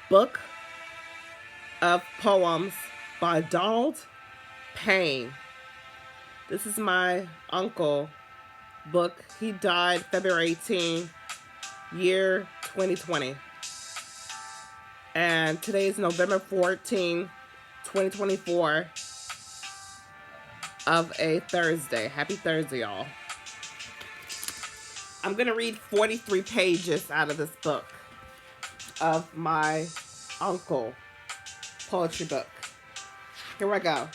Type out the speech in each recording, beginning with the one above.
Book of Poems by Payne. This is my uncle book. He died February 18, year 2020. And today is November 14, 2024 of a Thursday. Happy Thursday, y'all. I'm going to read 43 pages out of this book of my uncle poetry book. Here I go.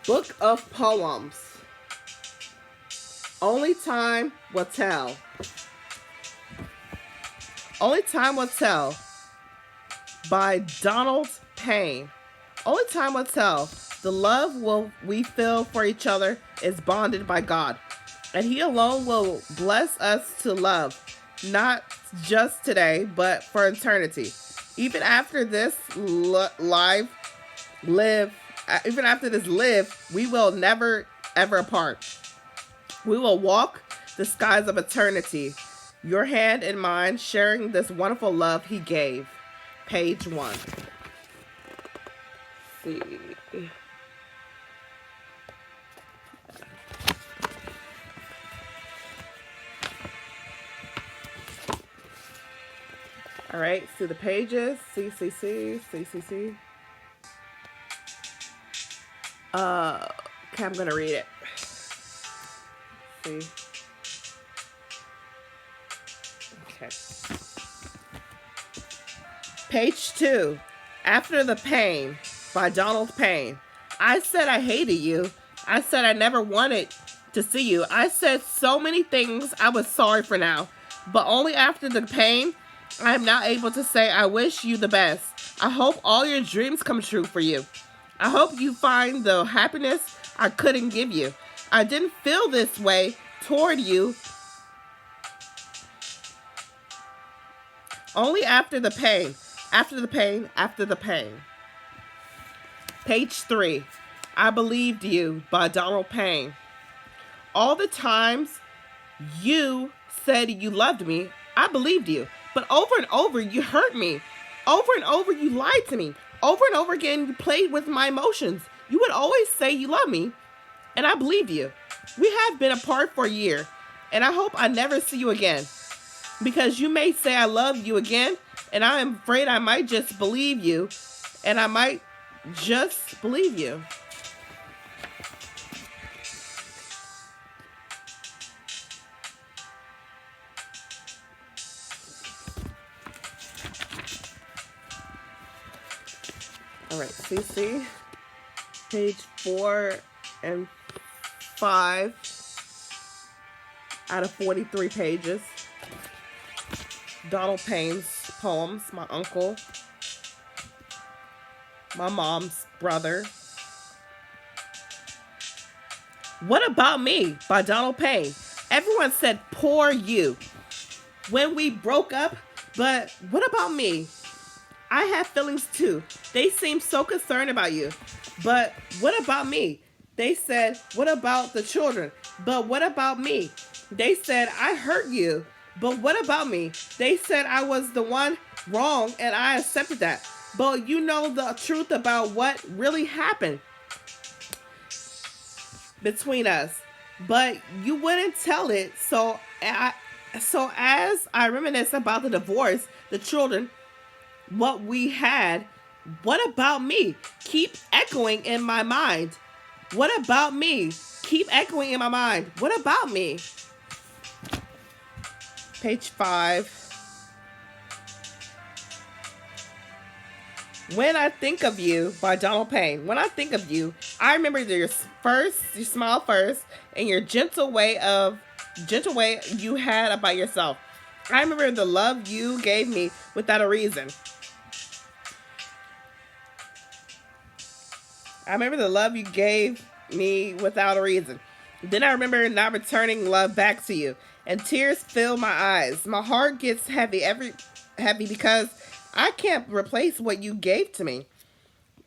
Book of Poems. Only Time Will Tell. Only Time Will Tell by Payne. Only time will tell. The love we feel for each other is bonded by God, and He alone will bless us to love, not just today, but for eternity. Even after this live, we will never ever apart. We will walk the skies of eternity, your hand in mine, sharing this wonderful love He gave. Page 1. See. All right, see the pages. C. Okay, I'm gonna read it. See. Okay. Page 2. After the Pain by Payne. I said I hated you. I said I never wanted to see you. I said so many things I was sorry for now. But only after the pain, I am now able to say I wish you the best. I hope all your dreams come true for you. I hope you find the happiness I couldn't give you. I didn't feel this way toward you. Only after the pain. After the pain. After the pain. Page 3. I Believed You by Payne. All the times you said you loved me, I believed you. But over and over, you hurt me. Over and over, you lied to me. Over and over again, you played with my emotions. You would always say you love me, and I believed you. We have been apart for a year, and I hope I never see you again. Because you may say I love you again, and I am afraid I might just believe you, and I might just believe you. All right, CC, page 4 and 5 out of 43 pages. Payne's poems, my uncle, my mom's brother. What About Me by Payne. Everyone said, poor you, when we broke up, but what about me? I have feelings too. They seem so concerned about you. But what about me? They said, what about the children? But what about me? They said, I hurt you. But what about me? They said I was the one wrong and I accepted that. But you know the truth about what really happened between us. But you wouldn't tell it. So as I reminisce about the divorce, the children, what we had, what about me? Keep echoing in my mind. What about me? Keep echoing in my mind. What about me? Page 5. When I Think of You by Payne. When I think of you, I remember your smile first, and your gentle way you had about yourself. I remember the love you gave me without a reason. I remember the love you gave me without a reason. Then I remember not returning love back to you, and tears fill my eyes. My heart gets heavy because I can't replace what you gave to me.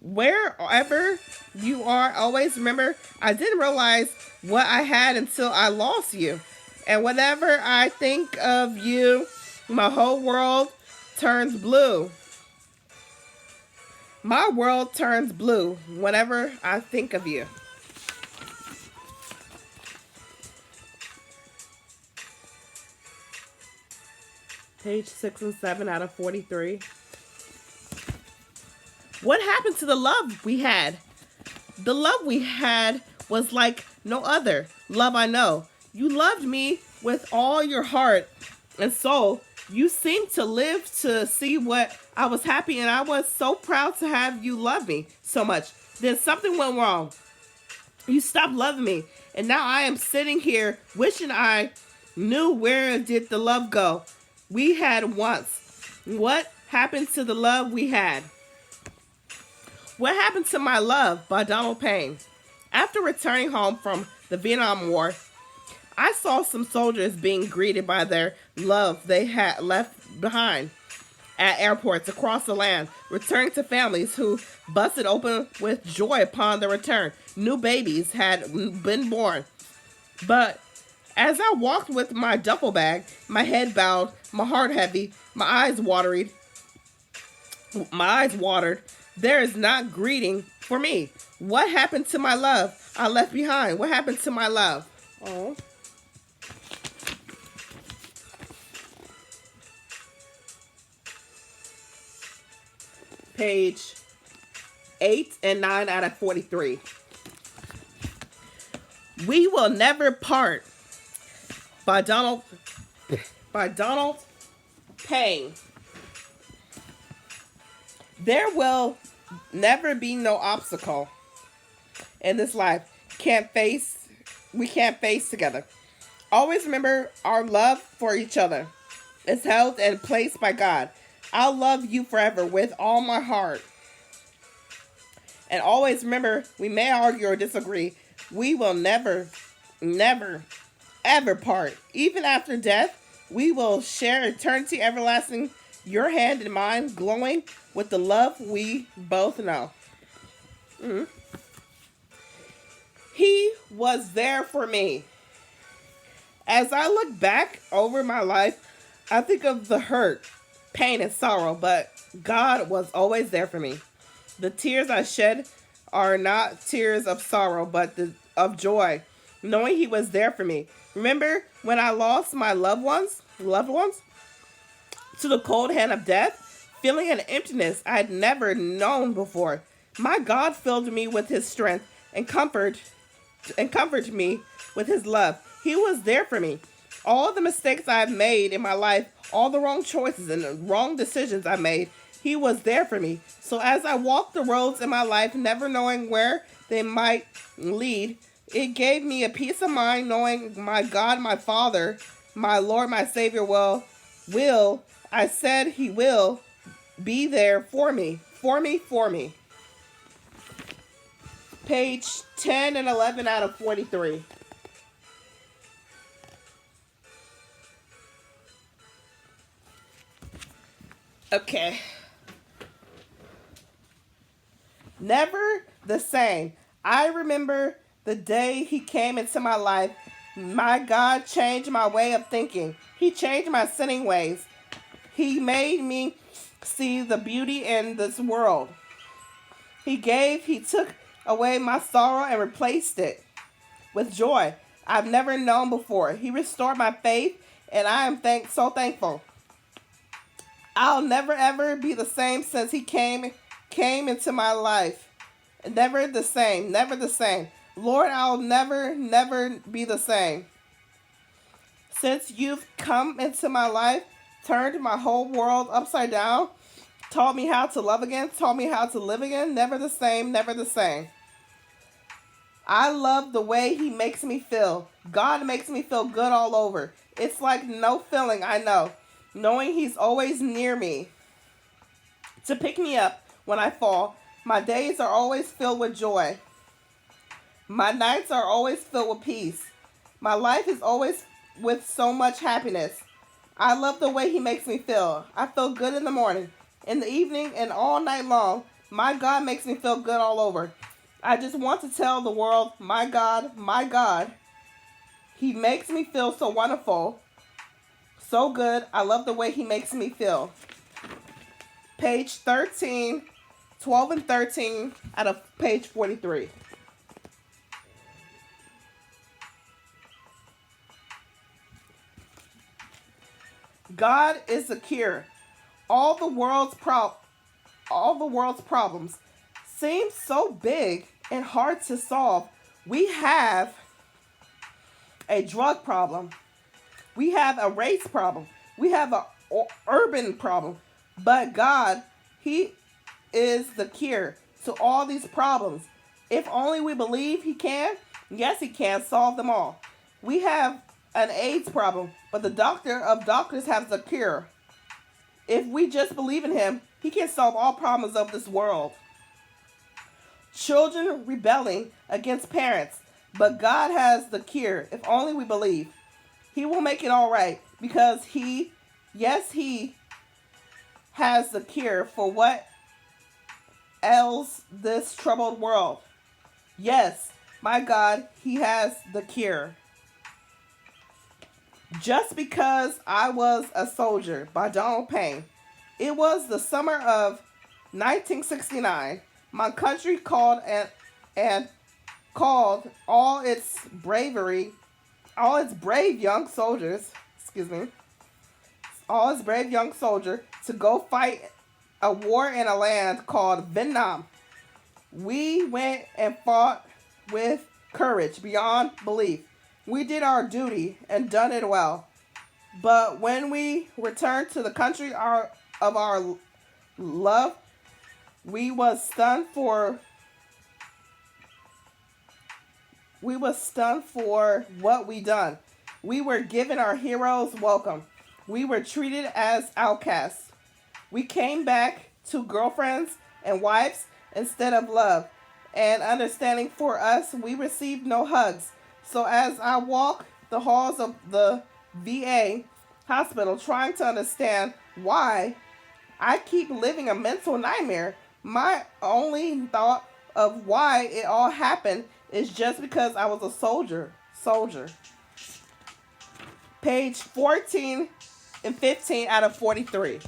Wherever you are, always remember I didn't realize what I had until I lost you. And whenever I think of you, My whole world turns blue. My world turns blue whenever I think of you. Page 6 and 7 out of 43. What happened to the love we had? The love we had was like no other love I know. You loved me with all your heart and soul. You seemed to live to see what I was happy, and I was so proud to have you love me so much. Then something went wrong. You stopped loving me, and now I am sitting here wishing I knew where did the love go we had once. What happened to the love we had? What Happened to My Love by Payne. After returning home from the Vietnam War, I saw some soldiers being greeted by their love they had left behind at airports across the land, returning to families who busted open with joy upon their return. New babies had been born. But as I walked with my duffel bag, my head bowed, my heart heavy, my eyes watered, there is not greeting for me. What happened to my love I left behind? What happened to my love? Oh. Page 8 and 9 out of 43. We Will Never Part by Donald Payne. There will never be no obstacle in this life we can't face together. Always remember our love for each other is held and placed by God. I'll love you forever with all my heart. And always remember, we may argue or disagree. We will never, ever part. Even after death, we will share eternity everlasting, your hand and mine glowing with the love we both know. Mm-hmm. He was there for me. As I look back over my life, I think of the hurt, pain, and sorrow, but God was always there for me. The tears I shed are not tears of sorrow, but of joy, knowing He was there for me. Remember when I lost my loved ones to the cold hand of death, feeling an emptiness I had never known before. My God filled me with His strength and comforted me with His love. He was there for me. All the mistakes I've made in my life, all the wrong choices and the wrong decisions I made, He was there for me. So as I walked the roads in my life, never knowing where they might lead, it gave me a peace of mind knowing my God, my Father, my Lord, my Savior I said He will be there for me. Page 10 and 11 out of 43. Okay. Never the same. I remember the day He came into my life. My God changed my way of thinking. He changed my sinning ways. He made me see the beauty in this world. He took away my sorrow and replaced it with joy I've never known before. He restored my faith, and I am so thankful. I'll never ever be the same since He came into my life. Never the same. Lord, I'll never be the same. Since You've come into my life, turned my whole world upside down, taught me how to love again, taught me how to live again, never the same. I love the way He makes me feel. God makes me feel good all over. It's like no feeling I know, knowing He's always near me to pick me up when I fall. My days are always filled with joy. My nights are always filled with peace. My life is always with so much happiness. I love the way He makes me feel. I feel good in the morning, in the evening, and all night long. My God makes me feel good all over. I just want to tell the world, my God, He makes me feel so wonderful, So good. I love the way he makes me feel. Page 13, 12 and 13 out of page 43. God is the cure. All the world's problems seem so big and hard to solve. We have a drug problem. We have a race problem. We have an urban problem. But God, he is the cure to all these problems. If only we believe he can, yes, he can solve them all. We have an AIDS problem, but the doctor of doctors has the cure. If we just believe in him, he can solve all problems of this world. Children rebelling against parents, but God has the cure. If only we believe, he will make it all right, because he has the cure for what ails this troubled world. Yes, my God, he has the cure. Just Because I Was a Soldier by Donald Payne. It was the summer of 1969. My country called and called all its brave young soldiers, all its brave young soldier to go fight a war in a land called Vietnam. We went and fought with courage beyond belief. We did our duty and done it well. But when we returned to the country of our love, we was stunned for what we done. We were given our heroes welcome. We were treated as outcasts. We came back to girlfriends and wives instead of love and understanding. For us, we received no hugs. So as I walk the halls of the VA hospital trying to understand why I keep living a mental nightmare, my only thought of why it all happened is just because I was a soldier. Page 14 and 15 out of 43.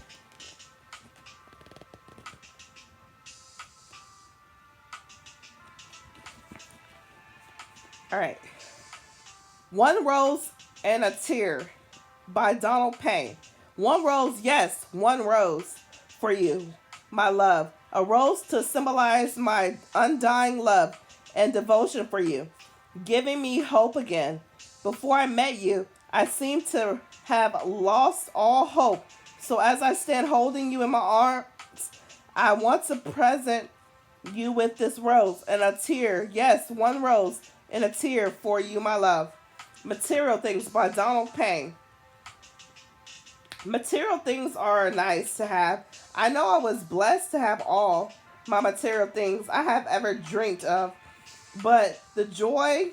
All right. One Rose and a Tear by Donald Payne. One rose, yes, one rose for you, my love. A rose to symbolize my undying love and devotion for you, giving me hope again. Before I met you, I seemed to have lost all hope. So as I stand holding you in my arms, I want to present you with this rose and a tear. Yes, one rose and a tear for you, my love. Material Things by Donald Payne. Material things are nice to have. I know I was blessed to have all my material things I have ever dreamed of, but the joy,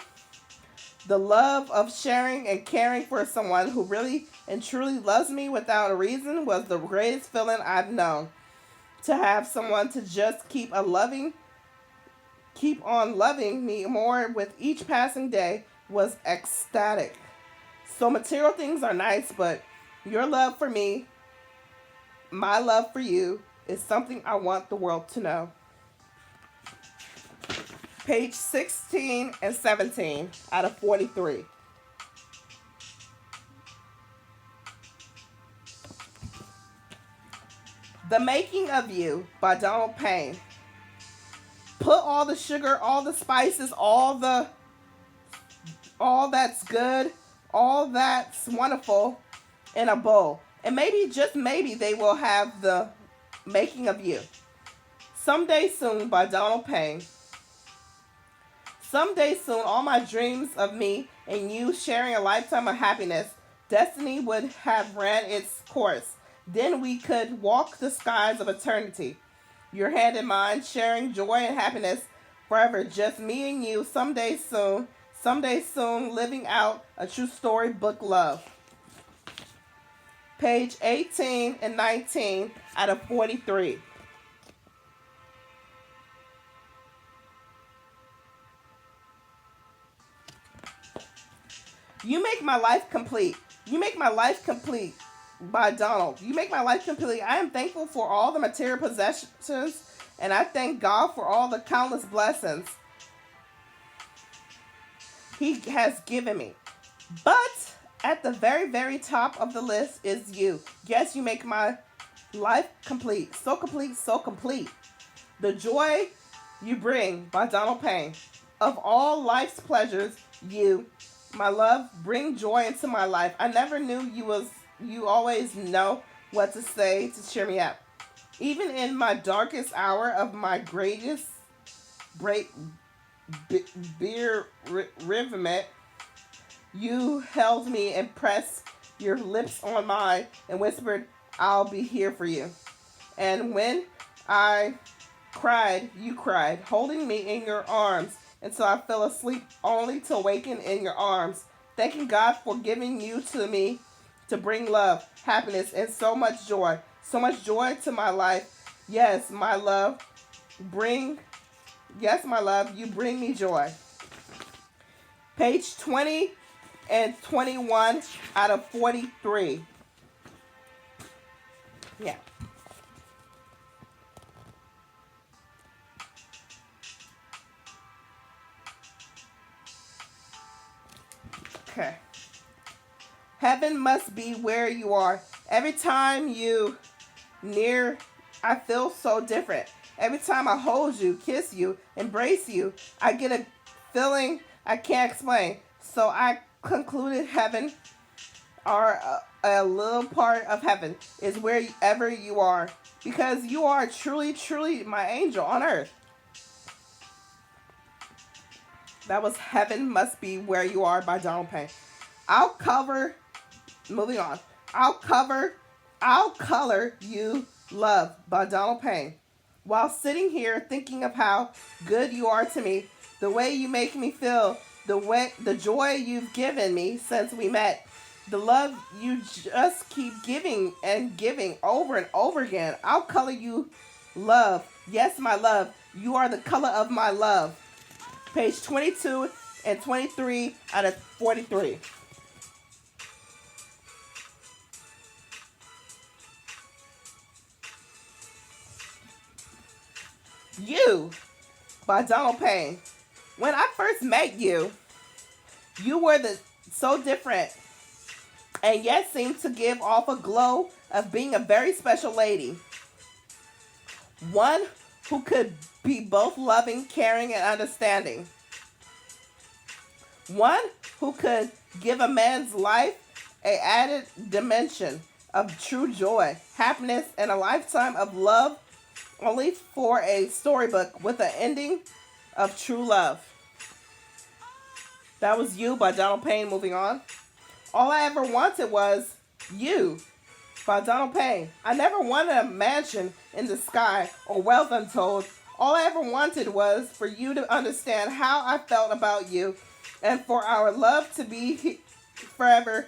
the love of sharing and caring for someone who really and truly loves me without a reason was the greatest feeling I've known. To have someone to just keep on loving me more with each passing day was ecstatic. So material things are nice, but your love for me, my love for you, is something I want the world to know. Page 16 and 17 out of 43. The Making of You by Donald Payne. Put all the sugar, all the spices, all that's good, all that's wonderful in a bowl. And maybe, just maybe, they will have the making of you. Someday Soon by Donald Payne. Someday soon, all my dreams of me and you sharing a lifetime of happiness, destiny would have ran its course. Then we could walk the skies of eternity. Your hand in mine, sharing joy and happiness forever. Just me and you, someday soon, living out a true storybook love. Page 18 and 19 out of 43. You make my life complete. You make my life complete by Donald. You make my life complete. I am thankful for all the material possessions, and I thank God for all the countless blessings He has given me. But at the very, very top of the list is you. Yes, you make my life complete. So complete, so complete. The Joy You Bring by Donald Payne. Of all life's pleasures, you, my love, bring joy into my life. I never knew you always know what to say to cheer me up. Even in my darkest hour of my greatest bereavement, you held me and pressed your lips on mine and whispered, I'll be here for you. And when I cried, you cried, holding me in your arms until I fell asleep, only to awaken in your arms. Thanking God for giving you to me to bring love, happiness, and so much joy. So much joy to my life. Yes, my love, you bring me joy. Page 20 and 21 out of 43. Yeah. Okay. Heaven must be where you are. Every time you near, I feel so different. Every time I hold you, kiss you, embrace you, I get a feeling I can't explain. So I concluded heaven, or a little part of heaven, is wherever you are. Because you are truly, truly my angel on earth. That was Heaven Must Be Where You Are by Donald Payne. Moving on. I'll color you love by Donald Payne. While sitting here thinking of how good you are to me, the way you make me feel, the joy you've given me since we met, the love you just keep giving and giving over and over again. I'll color you love. Yes, my love. You are the color of my love. Page 22 and 23 out of 43. You by Donald Payne. When I first met you, you were so different and yet seemed to give off a glow of being a very special lady. One who could be both loving, caring, and understanding. One who could give a man's life an added dimension of true joy, happiness, and a lifetime of love, only for a storybook with an ending of true love. That was You by Donald Payne. Moving on. All I ever wanted was You by Donald Payne. I never wanted a mansion in the sky or wealth untold. All I ever wanted was for you to understand how I felt about you and for our love to be forever.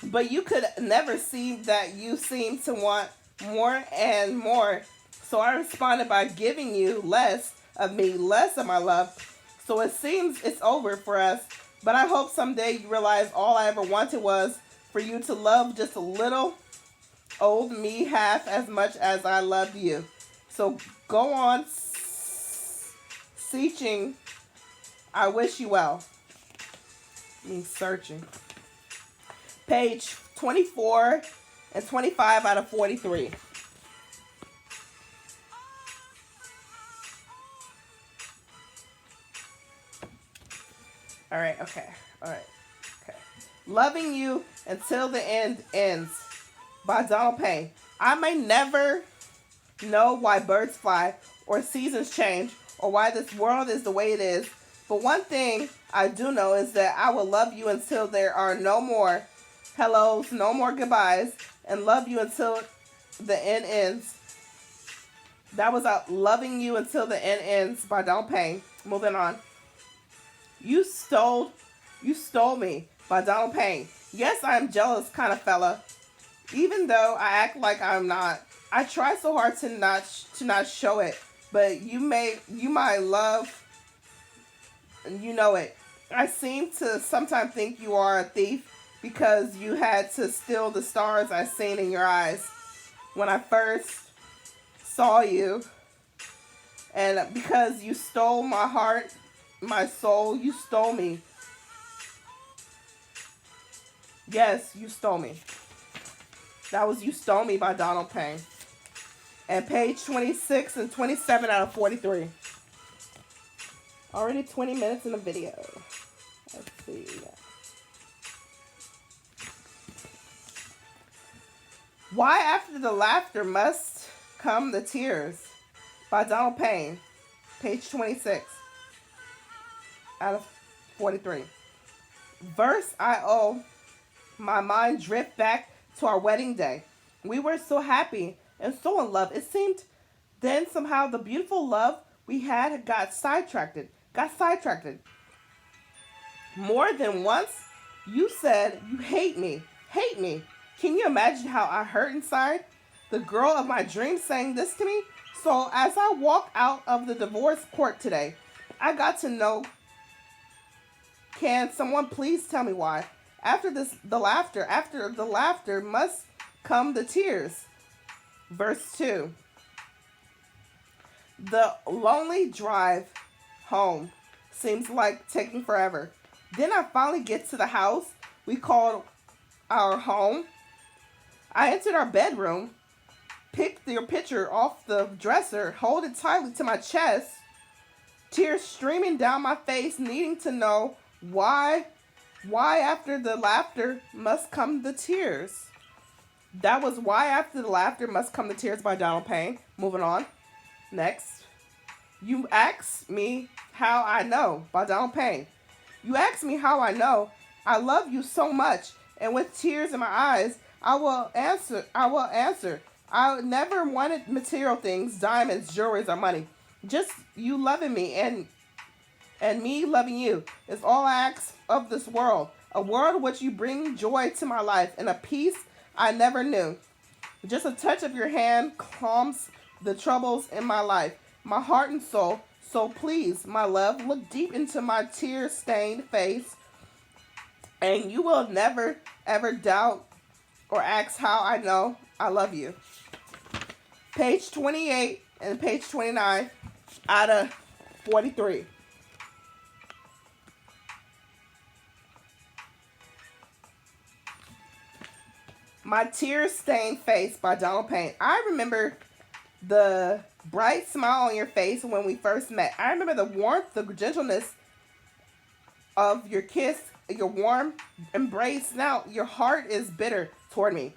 But you could never see that you seemed to want more and more. So I responded by giving you less of me, less of my love. So it seems it's over for us. But I hope someday you realize all I ever wanted was for you to love just a little old me half as much as I loved you. So go on searching. I wish you well. Searching. Page 24 and 25 out of 43. All right. Loving You Until the End Ends by Donald Payne. I may never know why birds fly or seasons change or why this world is the way it is. But one thing I do know is that I will love you until there are no more hellos, no more goodbyes, and love you until the end ends. That was Loving You Until the End Ends by Donald Payne. Moving on. You Stole Me by Donald Payne. Yes, I am jealous kind of fella. Even though I act like I'm not. I try so hard to not show it. But you my love, and you know it. I seem to sometimes think you are a thief, because you had to steal the stars I seen in your eyes when I first saw you. And because you stole my heart, my soul, you stole me. Yes, you stole me. That was You Stole Me by Donald Payne. And page 26 and 27 out of 43. Already 20 minutes in the video. Let's see. Why After the Laughter Must Come the Tears by Donald Payne. Page 26 out of 43. Verse I owe. My mind drift back to our wedding day. We were so happy and so in love. It seemed then somehow the beautiful love we had got sidetracked. More than once, you said you hate me. Hate me. Can you imagine how I hurt inside? The girl of my dreams saying this to me? So as I walked out of the divorce court today, I got to know, can someone please tell me why? After the laughter must come the tears. Verse 2. The lonely drive home seems like taking forever. Then I finally get to the house we called our home. I entered our bedroom, picked your picture off the dresser, hold it tightly to my chest, tears streaming down my face, needing to know why after the laughter must come the tears. That was Why After the Laughter Must Come the Tears by Donald Payne. Moving on. Next. You Ask Me How I Know by Donald Payne. You ask me how I know. I love you so much, and with tears in my eyes, I will answer. I never wanted material things, diamonds, jewelry, or money. Just you loving me and me loving you is all I ask of this world. A world which you bring joy to my life and a peace I never knew. Just a touch of your hand calms the troubles in my life, my heart and soul. So please, my love, look deep into my tear-stained face, and you will never, ever doubt or ask how I know I love you. Page 28 and page 29 out of 43. My Tear-Stained Face by Donald Payne. I remember the bright smile on your face when we first met. I remember the warmth, the gentleness of your kiss, your warm embrace. Now your heart is bitter toward me.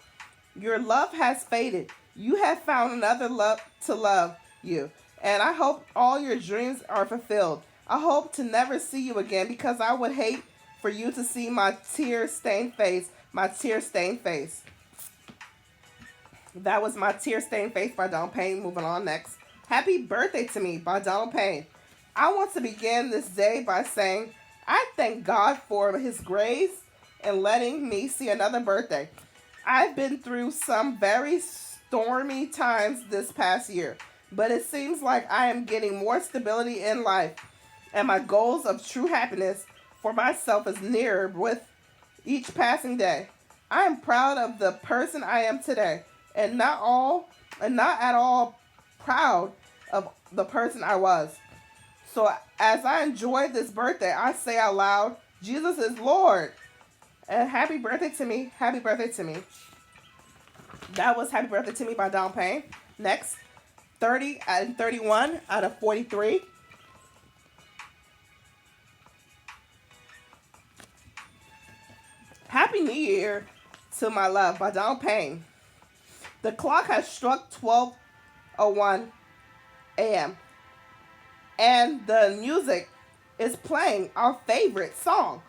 Your love has faded. You have found another love to love you. And I hope all your dreams are fulfilled. I hope to never see you again because I would hate for you to see my tear-stained face. My tear-stained face. That was My Tear-Stained Face by Donald Payne. Moving on next. Happy Birthday to Me by Donald Payne. I want to begin this day by saying I thank God for His grace and letting me see another birthday. I've been through some very stormy times this past year, but it seems like I am getting more stability in life, and my goals of true happiness for myself is nearer with each passing day. I am proud of the person I am today, and not at all proud of the person I was. So as I enjoy this birthday, I say out loud, Jesus is Lord. And happy birthday to me. Happy birthday to me. That was Happy Birthday to Me by Donald Payne. Next, 30 and 31 out of 43. Happy New Year to My Love by Donald Payne. The clock has struck 12:01 a.m. and the music is playing our favorite song.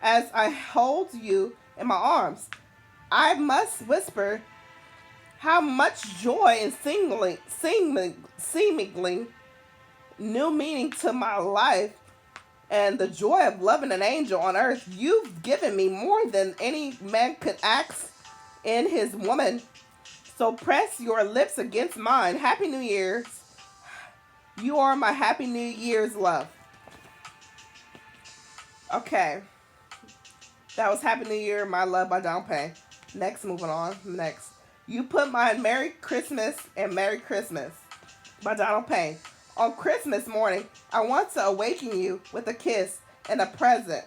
As I hold you in my arms, I must whisper how much joy and seemingly new meaning to my life and the joy of loving an angel on earth. You've given me more than any man could ask in his woman. So press your lips against mine. Happy New Year's. You are my Happy New Year's love. Okay. That was Happy New Year, My Love by Donald Payne. Next, moving on. Next. You Put My Merry Christmas and Merry Christmas by Donald Payne. On Christmas morning, I want to awaken you with a kiss and a present.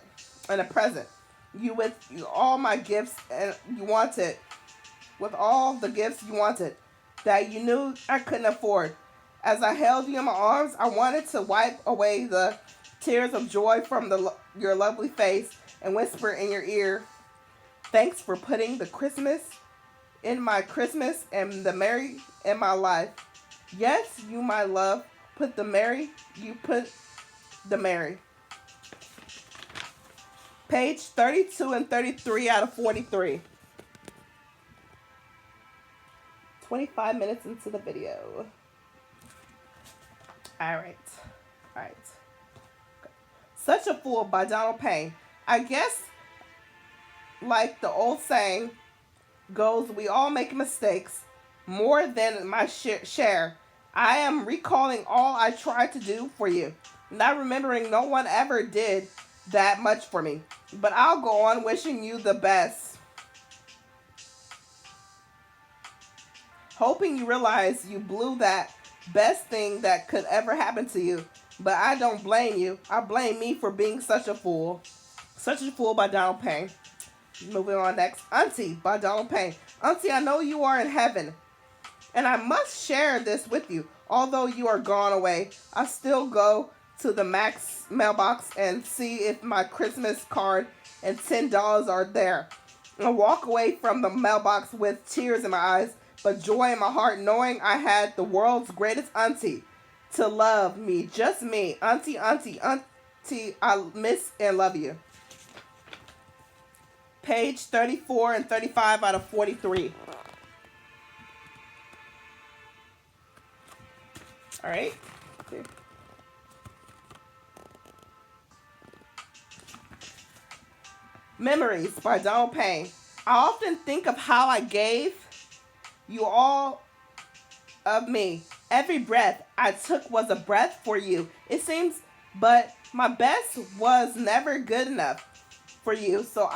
You with all my gifts and you wanted. With all the gifts you wanted that you knew I couldn't afford. As I held you in my arms, I wanted to wipe away the tears of joy from your lovely face and whisper in your ear, thanks for putting the Christmas in my Christmas and the merry in my life. Yes, you, my love, put the merry. Page 32 and 33 out of 43. 25 minutes into the video. Alright. Such a Fool by Donald Payne. I guess, like the old saying goes, we all make mistakes, more than my share. I am recalling all I tried to do for you, not remembering no one ever did that much for me. But I'll go on wishing you the best, hoping you realize you blew that best thing that could ever happen to you. But I don't blame you. I blame me for being such a fool. Such a Fool by Donald Payne. Moving on next. Auntie by Donald Payne. Auntie, I know you are in heaven, and I must share this with you. Although you are gone away, I still go to the Max mailbox and see if my Christmas card and $10 are there. I walk away from the mailbox with tears in my eyes, but joy in my heart, knowing I had the world's greatest auntie to love me, just me. Auntie, I miss and love you. Page 34 and 35 out of 43. All right. Okay. Memories by Donald Payne. I often think of how I gave you all of me. Every breath I took was a breath for you. It seems, but my best was never good enough for you. So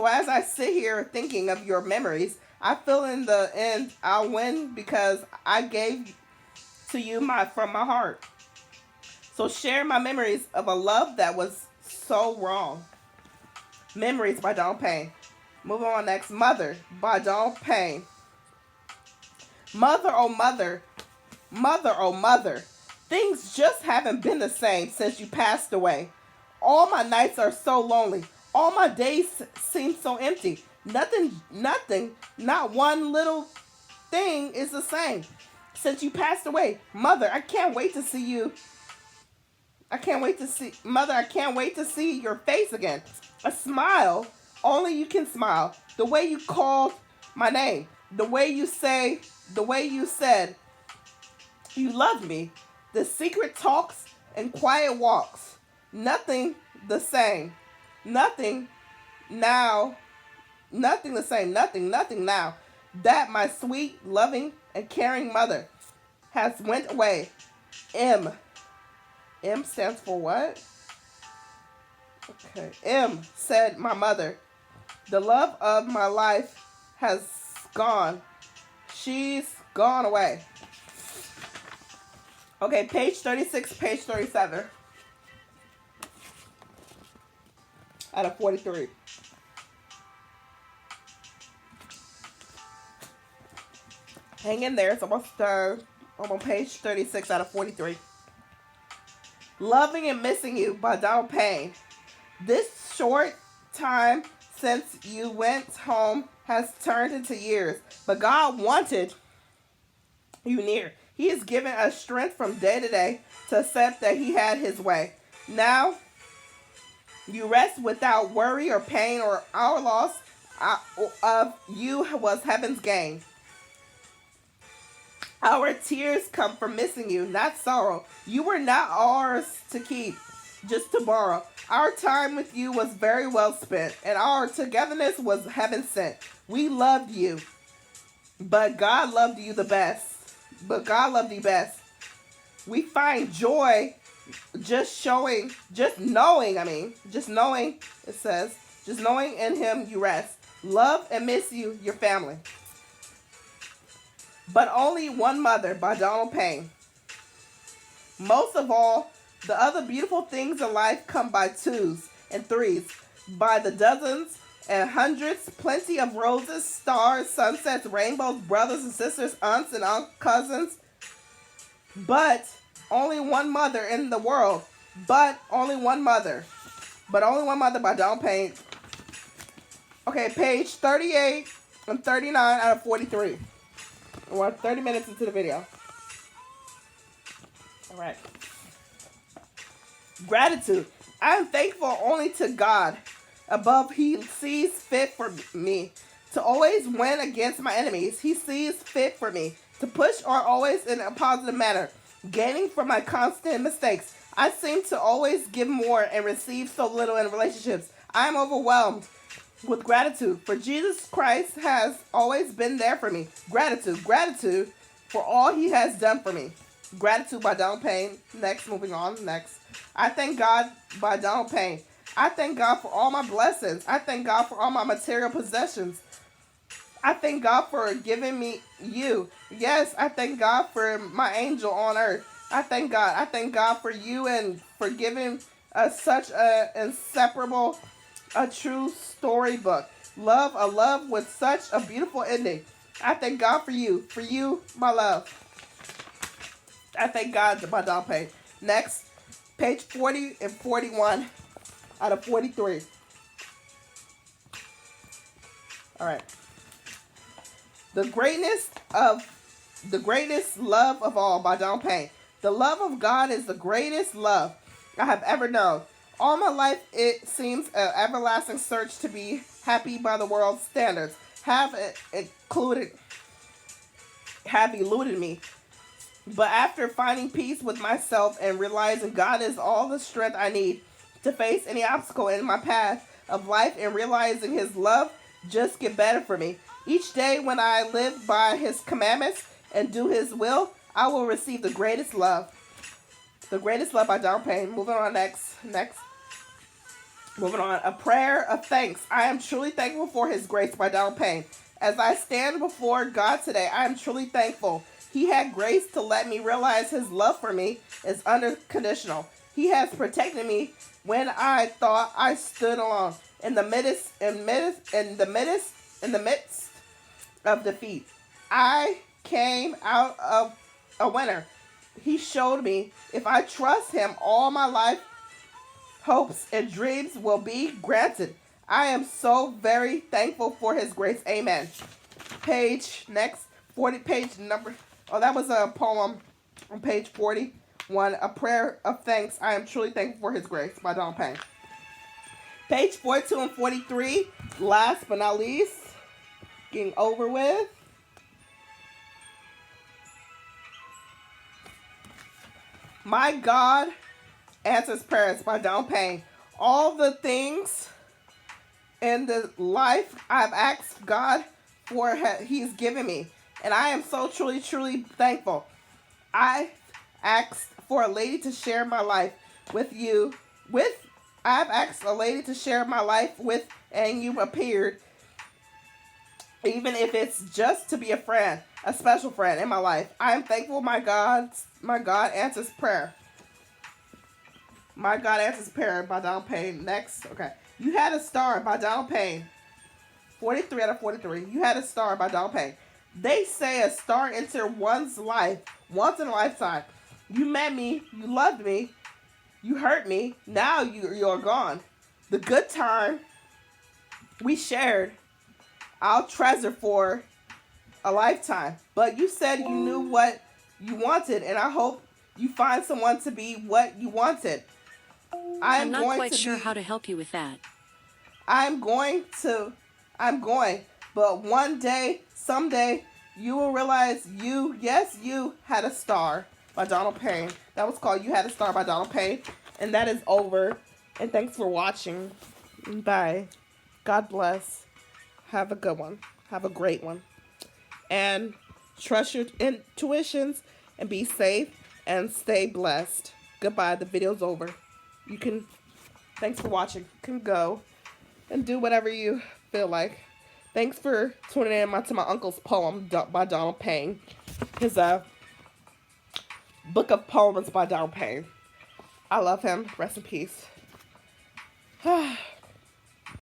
as I sit here thinking of your memories, I feel in the end I'll win because I gave to you from my heart. So share my memories of a love that was so wrong. Memories by Donald Payne. Moving on next. Mother by Donald Payne. Mother, oh mother, mother, oh mother, things just haven't been the same since you passed away. All my nights are so lonely. All my days seem so empty. Nothing, not one little thing is the same since you passed away. Mother, I can't wait to see you. Mother, I can't wait to see your face again. A smile, only you can smile. The way you called my name. The way you said you love me. The secret talks and quiet walks. Nothing the same. Nothing now. Nothing the same. Nothing now. That my sweet, loving, and caring mother has went away. M. M stands for what? Okay. M said my mother. The love of my life has gone. She's gone away. Okay, page 36, page 37. Out of 43. Hang in there. It's almost done. I'm on page 36 out of 43. Loving and Missing You by Donald Payne. This short time since you went home has turned into years, but God wanted you near. He has given us strength from day to day to accept that He had His way. Now, you rest without worry or pain, or our loss of you was heaven's gain. Our tears come from missing you, not sorrow. You were not ours to keep, just to borrow. Our time with you was very well spent, and our togetherness was heaven sent. We loved you, but God loved you the best. We find joy just knowing, it says, Just knowing in him you rest. Love and miss you, your family. But Only One Mother by Donald Payne. Most of all, the other beautiful things in life come by twos and threes, by the dozens and hundreds, plenty of roses, stars, sunsets, rainbows, brothers and sisters, aunts and cousins. But only one mother in the world. But only one mother. But Only One Mother by Donald Payne. Okay, page 38 and 39 out of 43. We're 30 minutes into the video. All right. Gratitude. I am thankful only to God above. He sees fit for me to always win against my enemies. He sees fit for me to push on always in a positive manner, gaining from my constant mistakes. I seem to always give more and receive so little in relationships. I am overwhelmed with gratitude, for Jesus Christ has always been there for me. Gratitude for all he has done for me. Gratitude by Donald Payne. Next, moving on. Next. I Thank God by Donald Payne. I thank God for all my blessings. I thank God for all my material possessions. I thank God for giving me you. Yes, I thank God for my angel on earth. I thank God. I thank God for you and for giving us such a inseparable, a true storybook. Love, a love with such a beautiful ending. I thank God for you, my love. I thank God by Donald Payne. Next, page 40 and 41 out of 43. All right. The greatest love of all by Donald Payne. The love of God is the greatest love I have ever known. All my life, it seems an everlasting search to be happy by the world's standards have eluded me. But after finding peace with myself and realizing God is all the strength I need to face any obstacle in my path of life, and realizing his love just get better for me. Each day when I live by his commandments and do his will, I will receive the greatest love. The greatest love by Donald Payne. Moving on next. Moving on. A prayer of thanks. I am truly thankful for his grace by Donald Payne. As I stand before God today, I am truly thankful. He had grace to let me realize his love for me is unconditional. He has protected me when I thought I stood alone in the midst of defeat. I came out of a winner. He showed me if I trust him all my life, hopes and dreams will be granted. I am so very thankful for his grace. Amen. Page next, 40 page number. Oh, that was a poem on page 41. A prayer of thanks. I am truly thankful for his grace by Donald Payne. Page 42 and 43. Last but not least, getting over with. My God Answers Prayers by Donald Payne. All the things in the life I've asked God for, he's given me. And I am so truly, truly thankful. I asked for a lady to share my life with you. I've asked a lady to share my life with, and you appeared. Even if it's just to be a friend, a special friend in my life. I am thankful my God answers prayer. My God Answers Prayer by Donald Payne. Next, okay. You Had a Star by Donald Payne. 43 out of 43. You Had a Star by Donald Payne. They say a star enters one's life once in a lifetime. You met me, you loved me, you hurt me, now you're gone. The good time we shared, I'll treasure for a lifetime. But you said you knew what you wanted, and I hope you find someone to be what you wanted. I'm not quite sure how to help you with that. I'm going, but one day, someday, you will realize you had a star by Donald Payne. That was called You Had a Star by Donald Payne. And that is over. And thanks for watching. Bye. God bless. Have a good one. Have a great one. And trust your intuitions and be safe and stay blessed. Goodbye. The video's over. Thanks for watching. You can go and do whatever you feel like. Thanks for tuning in to my uncle's poem by Donald Payne. His book of poems by Donald Payne. I love him. Rest in peace.